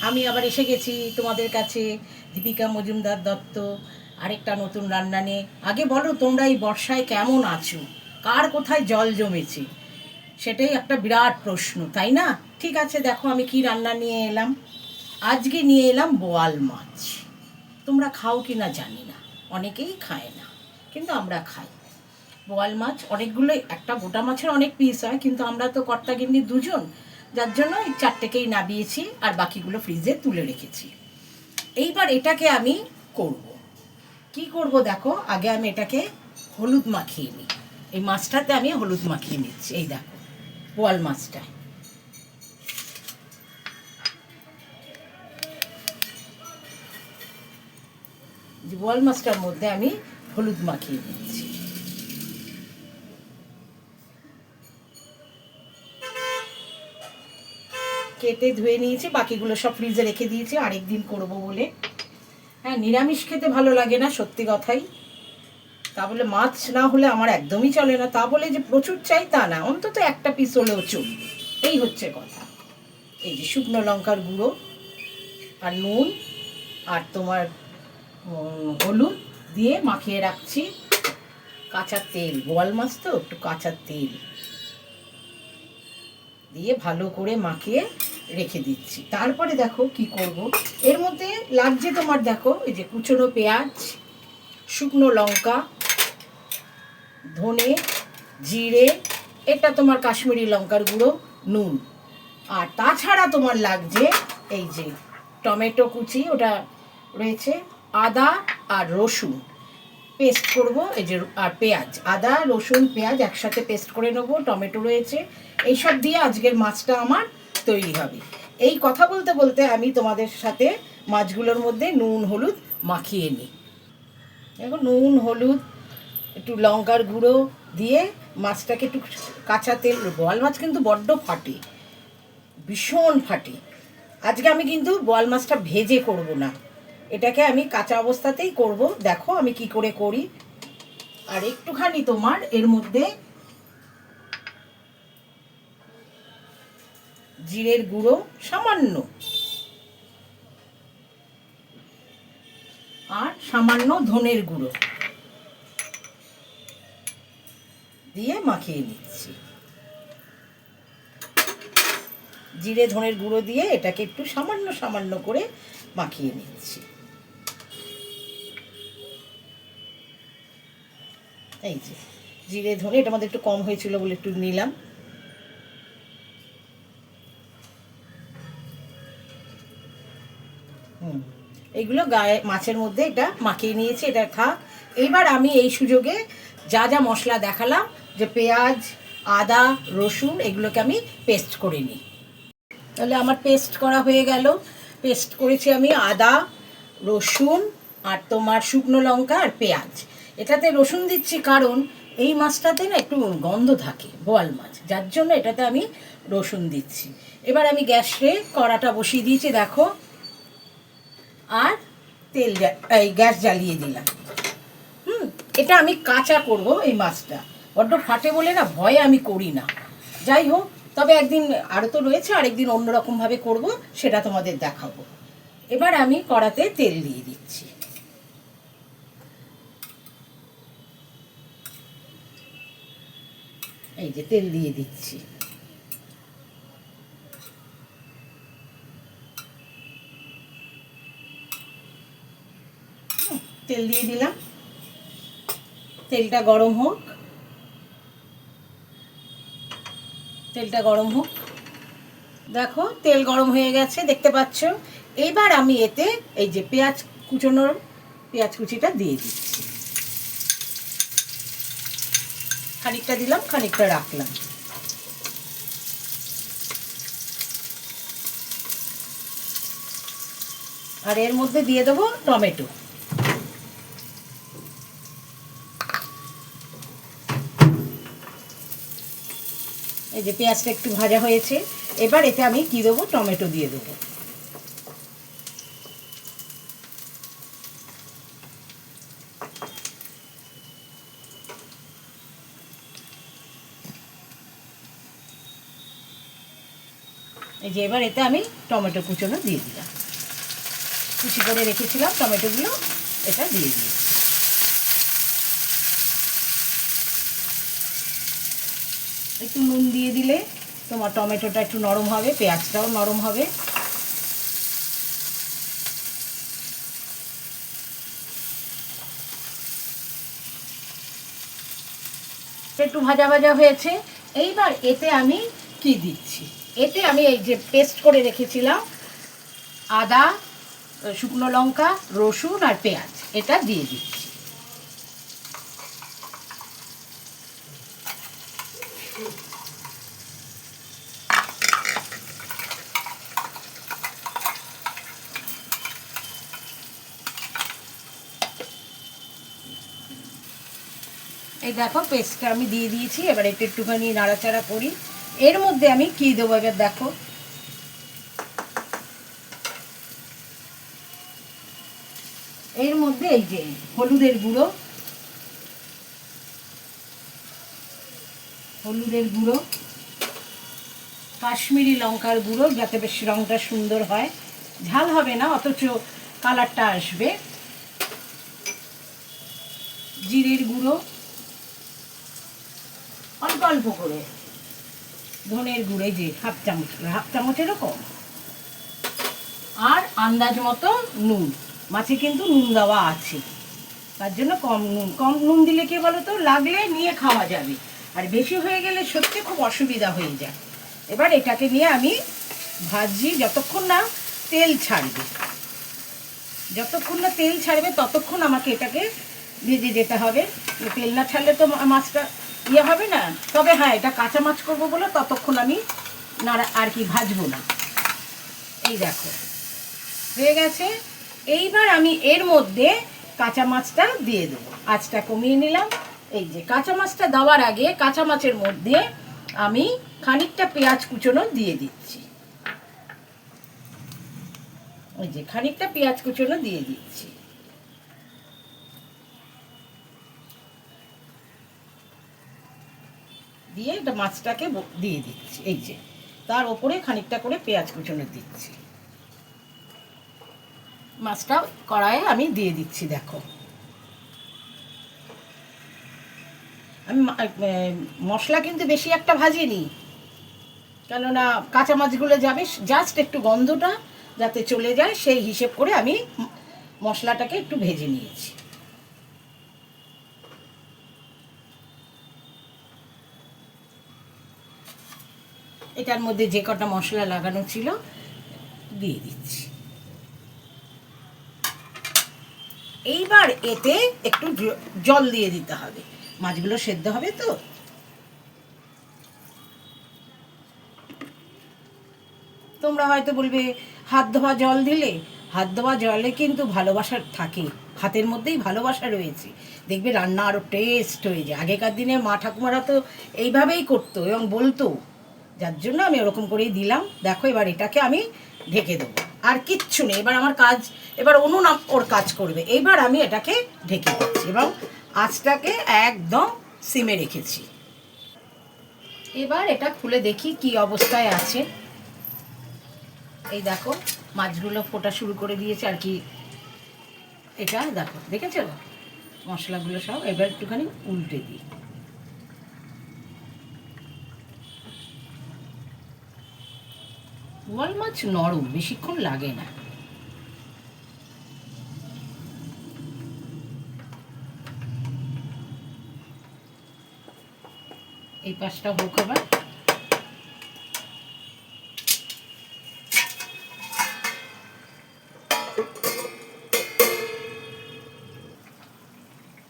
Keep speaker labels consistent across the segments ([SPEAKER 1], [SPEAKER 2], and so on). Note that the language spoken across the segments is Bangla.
[SPEAKER 1] আমি আবার এসে গেছি তোমাদের কাছে, দীপিকা মজুমদার দত্ত, আরেকটা নতুন রান্না নিয়ে। আগে বলো তোমরা এই বর্ষায় কেমন আছো, কার কোথায় জল জমেছে, সেটাই একটা বিরাট প্রশ্ন, তাই না? ঠিক আছে, দেখো আমি কি রান্না নিয়ে এলাম। আজকে নিয়ে এলাম বোয়াল মাছ। তোমরা খাও কি না জানি না, অনেকেই খায় না, কিন্তু আমরা খাই। বোয়াল মাছ অনেকগুলো, একটা গোটা মাছের অনেক পিস হয়, কিন্তু আমরা তো কর্তাগিন্নি দুজন, যার জন্য এই চারটেকেই নাবিয়েছি আর বাকিগুলো ফ্রিজে তুলে রেখেছি। এইবার এটাকে আমি করব কি করব দেখো, আগে আমি এটাকে হলুদ মাখিয়ে নিই। এই মাছটাতে আমি হলুদ মাখিয়ে নিচ্ছি। এই দেখো বোয়াল মাছটা, যে বোয়াল মাছটার মধ্যে আমি হলুদ মাখিয়ে নিচ্ছি। কেটে ধুয়ে নিয়েছি, বাকিগুলো সব ফ্রিজে রেখে দিয়েছি আরেকদিন করব বলে। হ্যাঁ, নিরামিষ খেতে ভালো লাগে না, সত্যি কথাই। তা বলে মাছ না হলে আমার একদমই চলে না, তা বলে যে প্রচুর চাই তা না, অন্তত একটা পিস হলেও চলবে, এই হচ্ছে কথা। এই যে শুকনো লঙ্কার গুঁড়ো আর নুন আর তোমার হলুদ দিয়ে মাখিয়ে রাখছি। কাঁচা তেল, বোয়াল মাছ তো একটু কাঁচা তেল দিয়ে ভালো করে মাখিয়ে রেখে দিচ্ছি। তারপরে দেখো কি করব, এর মধ্যে লাগছে তোমার, দেখো এই যে কুচনো পেঁয়াজ, শুকনো লঙ্কা, ধনে, জিরে, এটা তোমার কাশ্মীরি লঙ্কার গুঁড়ো, নুন। আর তাছাড়া তোমার লাগছে এই যে টমেটো কুচি, ওটা রয়েছে, আদা আর রসুন পেস্ট করব, এই যে, আর পেঁয়াজ, আদা রসুন পেঁয়াজ একসাথে পেস্ট করে নেবো, টমেটো রয়েছে। এইসব দিয়ে আজকের মাছটা আমার তৈরি হবে। এই কথা বলতে বলতে আমি তোমাদের সাথে মাছগুলোর মধ্যে নুন হলুদ মাখিয়ে নিই। দেখো নুন হলুদ একটু লঙ্কার গুঁড়ো দিয়ে মাছটাকে একটু কাঁচা তেল, বোয়াল মাছ কিন্তু বড্ড ফাটে, ভীষণ ফাটে। আজকে আমি কিন্তু বোয়াল মাছটা ভেজে করব না, এটাকে আমি কাঁচা অবস্থাতেই করব। দেখো আমি কি করে করি। আর একটুখানি তোমার এর মধ্যে জিরের গুঁড়ো সামান্য, আর সামান্য ধনের গুঁড়ো দিয়ে মাখিয়ে নিচ্ছি। জিরে ধনের গুঁড়ো দিয়ে এটাকে একটু সামান্য সামান্য করে মাখিয়ে নিচ্ছি। এই যে জিরে ধনে, এটা আমাদের একটু কম হয়েছিল বলে একটু নিলাম। এইগুলো গায়ে মাছের মধ্যে এটা মাখিয়ে নিয়েছি, এটা থাক। এইবার আমি এই সুযোগে যা যা মশলা দেখালাম, যে পেঁয়াজ আদা রসুন, এগুলোকে আমি পেস্ট করে নিই। তাহলে আমার পেস্ট করা হয়ে গেল। পেস্ট করেছি আমি আদা রসুন আর তোমার শুকনো লঙ্কা আর পেঁয়াজ। এটাতে রসুন দিচ্ছি কারণ এই মাছটাতে না একটু গন্ধ থাকে, বোয়াল মাছ, যার জন্য এটাতে আমি রসুন দিচ্ছি। এবার আমি গ্যাসে কড়াটা বসিয়ে দিয়েছি দেখো, আর এই গ্যাস জ্বালিয়ে দিলাম। এটা আমি কাঁচা করব, এই মাছটা বড্ড ফাটে বলে না ভয়ে আমি করি না। যাই হোক, তবে একদিন আরও তো রয়েছে, আরেকদিন অন্যরকমভাবে করব, সেটা তোমাদের দেখাবো। এবার আমি কড়াতে তেল দিয়ে দিচ্ছি। এই যে তেল দিয়ে দিচ্ছি। তেল দিয়ে দিলাম, তেলটা গরম হোক, তেলটা গরম হোক। দেখো তেল গরম হয়ে গেছে, দেখতে পাচ্ছ। এবার আমি এতে এই যে পেঁয়াজ কুচোনোর, পেঁয়াজ কুচিটা দিয়ে দিচ্ছি। খানিকটা দিলাম, খানিকটা রাখলাম। আর এর মধ্যে দিয়ে দেবো টমেটো। এই যে পেঁয়াজটা একটু ভাজা হয়েছে, এবার এতে আমি কি দেবো, টমেটো দিয়ে দেবো। এই যে এবার এতে আমি টমেটো কুচোনো দিয়ে দিলাম, কুচি করে রেখেছিলাম টমেটোগুলো, এটা দিয়ে দিই। একটু নুন দিয়ে দিলে তোমার টমেটোটা একটু নরম হবে, পেঁয়াজটাও নরম হবে। একটু ভাজা ভাজা হয়েছে। এইবার এতে আমি কি দিচ্ছি, এতে আমি এই যে পেস্ট করে রেখেছিলাম আদা, শুকনো লঙ্কা, রসুন আর পেঁয়াজ, এটা দিয়ে দিচ্ছি। এই দেখো পেস্টটা আমি দিয়ে দিয়েছি। এবার একটু একটুখানি নাড়াচাড়া করি। এর মধ্যে আমি কি দেবো এবার দেখো, এর মধ্যে এই যে হলুদের গুঁড়ো, হলুদের গুঁড়ো, কাশ্মীরি লঙ্কার গুঁড়ো, যাতে বেশ রঙটা সুন্দর হয়, ঝাল হবে না অথচ কালারটা আসবে, জিরের গুঁড়ো অল্প অল্প করে, ধনের গুঁড়ো যে হাফ চামচেরও কম, আর আন্দাজ মতো নুন। মাছে কিন্তু নুন দেওয়া আছে, তার জন্য কম নুন দিলে কি বলো তো, লাগলে নিয়ে খাওয়া যাবে, আর বেশি হয়ে গেলে সত্যি খুব অসুবিধা হয়ে যায়। এবার এটাকে নিয়ে আমি ভাজি যতক্ষণ না তেল ছাড়বে, যতক্ষণ না তেল ছাড়বে ততক্ষণ আমাকে এটাকে ভেজে যেতে হবে। তেল না ছাড়লে তো মাছটা ইয়ে হবে না। তবে হ্যাঁ, এটা কাঁচা মাছ করবো বলে ততক্ষণ আমি না আর কি ভাজবো না। এই দেখো হয়ে গেছে। এইবার আমি এর মধ্যে কাঁচা মাছটা দিয়ে দেবো, আঁচটা কমিয়ে নিলাম। এই যে কাঁচা মাছটা দেওয়ার আগে কাঁচা মাছের মধ্যে আমি খানিকটা পেঁয়াজ কুচোনো দিয়ে দিচ্ছি। ওই যে খানিকটা পেঁয়াজ কুচোনো দিয়ে দিচ্ছি। দিয়ে এটা মাছটাকে দিয়ে দিচ্ছি। এই যে তার ওপরে খানিকটা করে পেঁয়াজ কুচোনো দিচ্ছি। মাছটা কড়াইয়ে আমি দিয়ে দিচ্ছি। দেখো আমি মশলা কিন্তু বেশি একটা ভাজিনি, কেননা কাঁচা মাছগুলো যাবে, জাস্ট একটু গন্ধটা যাতে চলে যায় সেই হিসেব করে আমি মশলাটাকে একটু ভেজে নিয়েছি। এটার মধ্যে যে কটা মশলা লাগানো ছিল দিয়ে দিচ্ছি। এইবার এতে একটু জল দিয়ে দিতে হবে, মাছগুলো সেদ্ধ হবে তো। তোমরা হয়তো বলবে হাত ধোয়া জল দিলে, হাত ধোয়া জলে কিন্তু ভালোবাসা থাকে, হাতের মধ্যেই ভালোবাসা রয়েছে, দেখবে রান্না আরও টেস্ট হয়ে যায়। আগেকার দিনে মা ঠাকুমারা তো এইভাবেই করতো এবং বলতো, যার জন্য আমি ওরকম করেই দিলাম। দেখো এবার এটাকে আমি ঢেকে দেবো, আর কিচ্ছু নেই। এবার আমার কাজ, এবার উনুন ওর কাজ করবে। এইবার আমি এটাকে ঢেকে দিচ্ছি এবং আঁচটাকে একদম সিমে রেখেছি। এবার এটা খুলে দেখি কি অবস্থায় আছে। এই দেখো মাছগুলো ফোটা শুরু করে দিয়েছে আর কি, এটা দেখো, দেখেছো মশলাগুলো সব। এবার একটুখানি উল্টে দিই। বোয়াল মাছ নরম, বেশিক্ষণ লাগে না। এই পাশটা হোক আবার।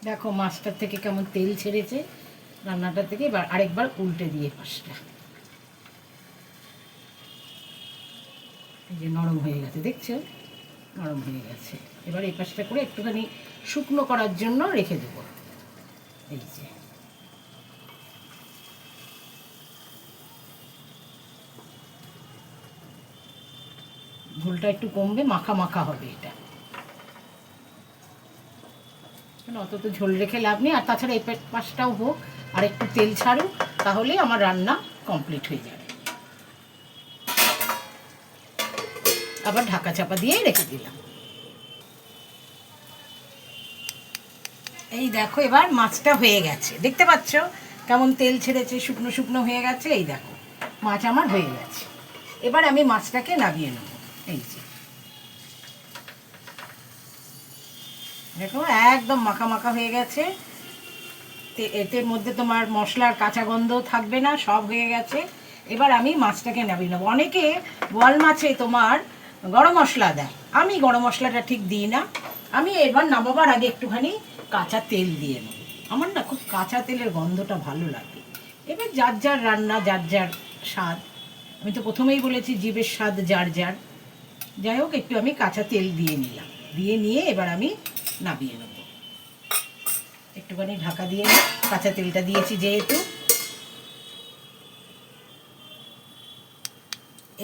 [SPEAKER 1] দেখো মাছটার থেকে কেমন তেল ছেড়েছে রান্নাটা থেকে। এবার আরেকবার উল্টে দিয়ে পাশটা, এই যে নরম হয়ে গেছে, দেখছো নরম হয়ে গেছে। এবার এই পাশটা করে একটুখানি শুকনো করার জন্য রেখে দেবো। এই যে ঝোলটা একটু কমবে, মাখা মাখা হবে এটা, অত তো ঝোল রেখে লাভ নেই। আর তাছাড়া এই পাশটাও হোক আর একটু তেল ছাড়ুক, তাহলেই আমার রান্না কমপ্লিট হয়ে যাবে। আবার ঢাকা চাপা দিয়ে রেখে দিলাম। এই দেখো এবার মাছটা হয়ে গেছে, দেখতে পাচ্ছ কেমন তেল ছেড়েছে, শুকনো শুকনো হয়ে গেছে। এই দেখো মাছ আমার হয়ে গেছে। এবার আমি মাছটাকে নামিয়ে নেব। এই যে দেখো একদম মাখা মাখা হয়ে গেছে, এতের মধ্যে তোমার মশলার কাঁচা গন্ধ থাকবে না, সব হয়ে গেছে। এবার আমি মাছটাকে নামিয়ে নেবো। অনেকে বোয়াল মাছে তোমার গরম মশলা দেয়, আমি গরম মশলাটা ঠিক দিই না। আমি এবার নামাবার আগে একটুখানি কাঁচা তেল দিয়ে নেব। আমার না খুব কাঁচা তেলের গন্ধটা ভালো লাগে। এবার যার যার রান্না, যার যার স্বাদ। আমি তো প্রথমেই বলেছি জিভের স্বাদ যার যার। যাই হোক, একটু আমি কাঁচা তেল দিয়ে নিলাম, দিয়ে নিয়ে এবার আমি নামিয়ে নেব। একটুখানি ঢাকা দিয়ে কাঁচা তেলটা দিয়েছি যেহেতু।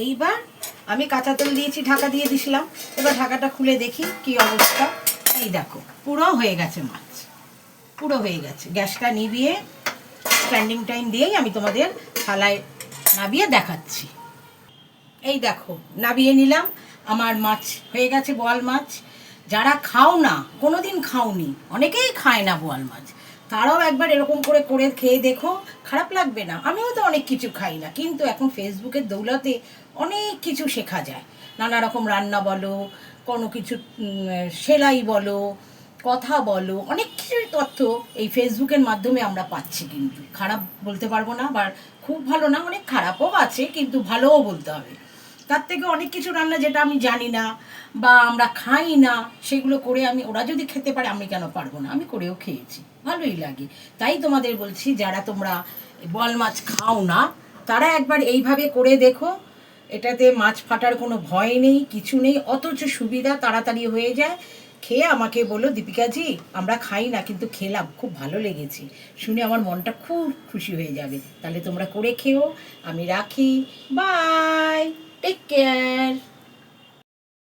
[SPEAKER 1] এইবার আমি কাঁচা তেল দিয়েছি, ঢাকা দিয়ে দিছিলাম। এবার ঢাকাটা খুলে দেখি কি অবস্থা। এই দেখো পুরো হয়ে গেছে মাছ, পুরো হয়ে গেছে। গ্যাসটা নিভিয়ে স্ট্যান্ডিং টাইম দিয়েই আমি তোমাদের থালায় নাবিয়ে দেখাচ্ছি। এই দেখো নাবিয়ে নিলাম, আমার মাছ হয়ে গেছে, বোয়াল মাছ। যারা খাও না, কোনো দিন খাওনি, অনেকেই খায় না বোয়াল মাছ, তারাও একবার এরকম করে করে খেয়ে দেখো, খারাপ লাগবে না। আমিও তো অনেক কিছু খাই না, কিন্তু এখন ফেসবুকের দৌলতে অনেক কিছু শেখা যায়। নানা রকম রান্না বলো, কোনো কিছু সেলাই বলো, কথা বলো, অনেক কিছুর তথ্য এই ফেসবুকের মাধ্যমে আমরা পাচ্ছি। কিন্তু খারাপ বলতে পারবো না, বা খুব ভালো না, অনেক খারাপও আছে, কিন্তু ভালোও বলতে হবে। তার থেকে অনেক কিছু রান্না যেটা আমি জানি না বা আমরা খাই না, সেগুলো করে আমি, ওরা যদি খেতে পারে আমি কেন পারবো না, আমি করেও খেয়েছি, ভালোই লাগে। তাই তোমাদের বলছি, যারা তোমরা বোয়াল মাছ খাও না, তারা একবার এইভাবে করে দেখো। এটাতে মাছ ফাটার কোনো ভয় নেই, কিছু নেই, অথচ সুবিধা, তাড়াতাড়ি হয়ে যায়। খেয়ে আমাকে বলো, দীপিকাজি আমরা খাই না কিন্তু খেলাম, খুব ভালো লেগেছে, শুনে আমার মনটা খুব খুশি হয়ে যাবে। তাহলে তোমরা করে খেও। আমি রাখি, বাই, টেক কেয়ার।